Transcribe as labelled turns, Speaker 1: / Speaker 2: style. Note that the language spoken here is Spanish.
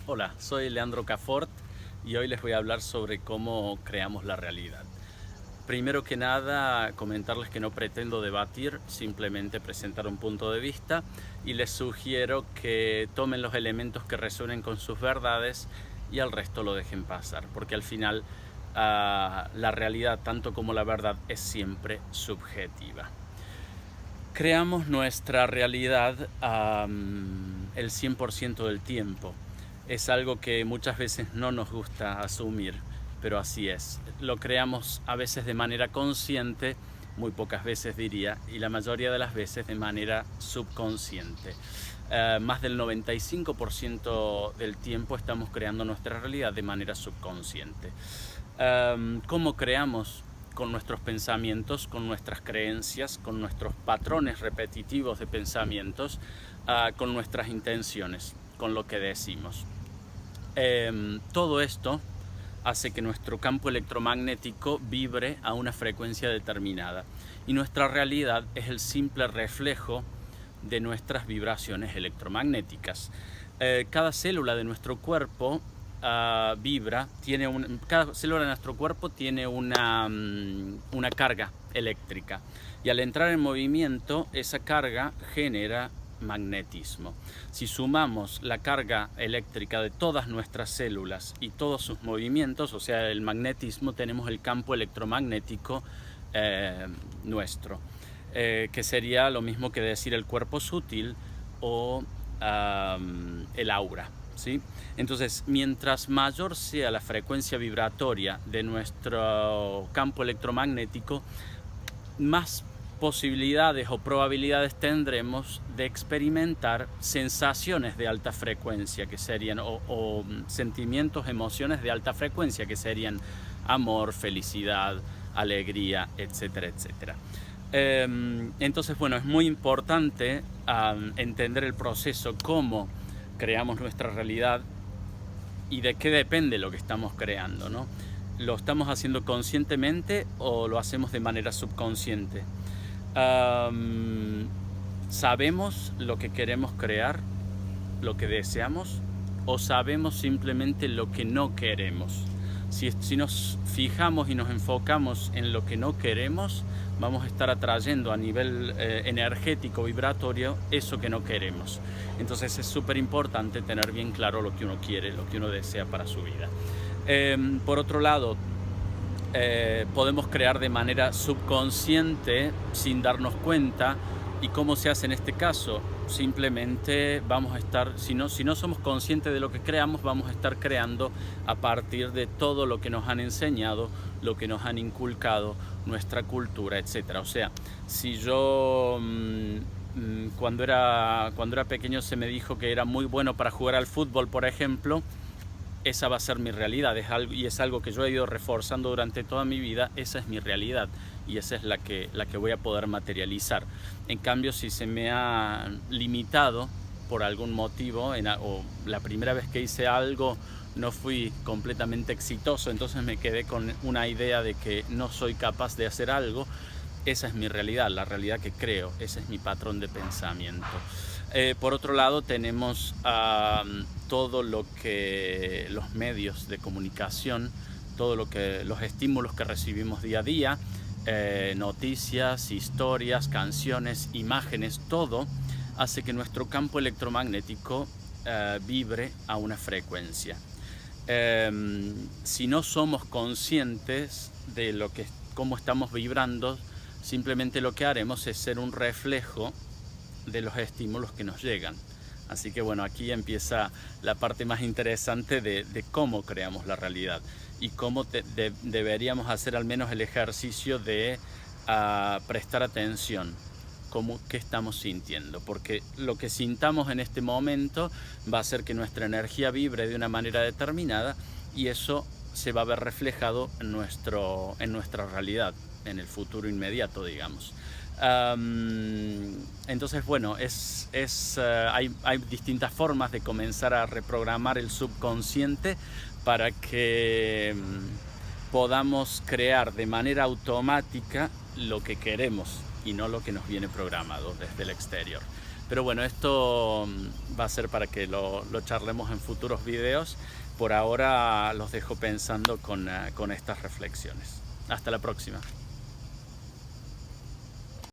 Speaker 1: Hola, soy Leandro Cafort y hoy les voy a hablar sobre cómo creamos la realidad. Primero que nada, comentarles que no pretendo debatir, simplemente presentar un punto de vista y les sugiero que tomen los elementos que resuenen con sus verdades y al resto lo dejen pasar, porque al final la realidad, tanto como la verdad, es siempre subjetiva. Creamos nuestra realidad el 100% del tiempo. Es algo que muchas veces no nos gusta asumir, pero así es. Lo creamos a veces de manera consciente, muy pocas veces diría, y la mayoría de las veces de manera subconsciente. Más del 95% del tiempo estamos creando nuestra realidad de manera subconsciente. ¿Cómo creamos? Con nuestros pensamientos, con nuestras creencias, con nuestros patrones repetitivos de pensamientos, con nuestras intenciones, con lo que decimos. Todo esto hace que nuestro campo electromagnético vibre a una frecuencia determinada y nuestra realidad es el simple reflejo de nuestras vibraciones electromagnéticas. Cada célula de nuestro cuerpo vibra, cada célula de nuestro cuerpo tiene una carga eléctrica y al entrar en movimiento esa carga genera magnetismo. Si sumamos la carga eléctrica de todas nuestras células y todos sus movimientos, o sea el magnetismo, tenemos el campo electromagnético nuestro, que sería lo mismo que decir el cuerpo sutil o el aura. ¿Sí? Entonces, mientras mayor sea la frecuencia vibratoria de nuestro campo electromagnético, más posibilidades o probabilidades tendremos de experimentar sensaciones de alta frecuencia, que serían, o sentimientos, emociones de alta frecuencia, que serían amor, felicidad, alegría, etcétera, etcétera. Entonces, bueno, es muy importante entender el proceso, cómo creamos nuestra realidad y de qué depende lo que estamos creando, ¿no? ¿Lo estamos haciendo conscientemente o lo hacemos de manera subconsciente? ¿Sabemos lo que queremos crear, lo que deseamos, o sabemos simplemente lo que no queremos? Si nos fijamos y nos enfocamos en lo que no queremos, vamos a estar atrayendo a nivel energético, vibratorio, eso que no queremos. Entonces es súper importante tener bien claro lo que uno quiere, lo que uno desea para su vida. Por otro lado, podemos crear de manera subconsciente sin darnos cuenta. ¿Y cómo se hace en este caso? Simplemente vamos a estar, si no somos conscientes de lo que creamos, vamos a estar creando a partir de todo lo que nos han enseñado, lo que nos han inculcado, nuestra cultura, etc. O sea, si yo cuando era pequeño se me dijo que era muy bueno para jugar al fútbol, por ejemplo, esa va a ser mi realidad, es algo que yo he ido reforzando durante toda mi vida. Esa es mi realidad y esa es la que voy a poder materializar. En cambio, si se me ha limitado por algún motivo, o la primera vez que hice algo no fui completamente exitoso, entonces me quedé con una idea de que no soy capaz de hacer algo, esa es mi realidad, la realidad que creo, ese es mi patrón de pensamiento. Por otro lado, tenemos todo lo que los medios de comunicación, los estímulos que recibimos día a día, noticias, historias, canciones, imágenes, todo hace que nuestro campo electromagnético vibre a una frecuencia. Si no somos conscientes de cómo estamos vibrando, simplemente lo que haremos es ser un reflejo de los estímulos que nos llegan. Así que bueno, aquí empieza la parte más interesante de cómo creamos la realidad y cómo deberíamos hacer al menos el ejercicio de prestar atención, qué estamos sintiendo, porque lo que sintamos en este momento va a hacer que nuestra energía vibre de una manera determinada y eso se va a ver reflejado en nuestra realidad, en el futuro inmediato, digamos. Entonces, bueno, hay distintas formas de comenzar a reprogramar el subconsciente para que podamos crear de manera automática lo que queremos y no lo que nos viene programado desde el exterior. Pero bueno, esto va a ser para que lo charlemos en futuros videos. Por ahora los dejo pensando con estas reflexiones. Hasta la próxima.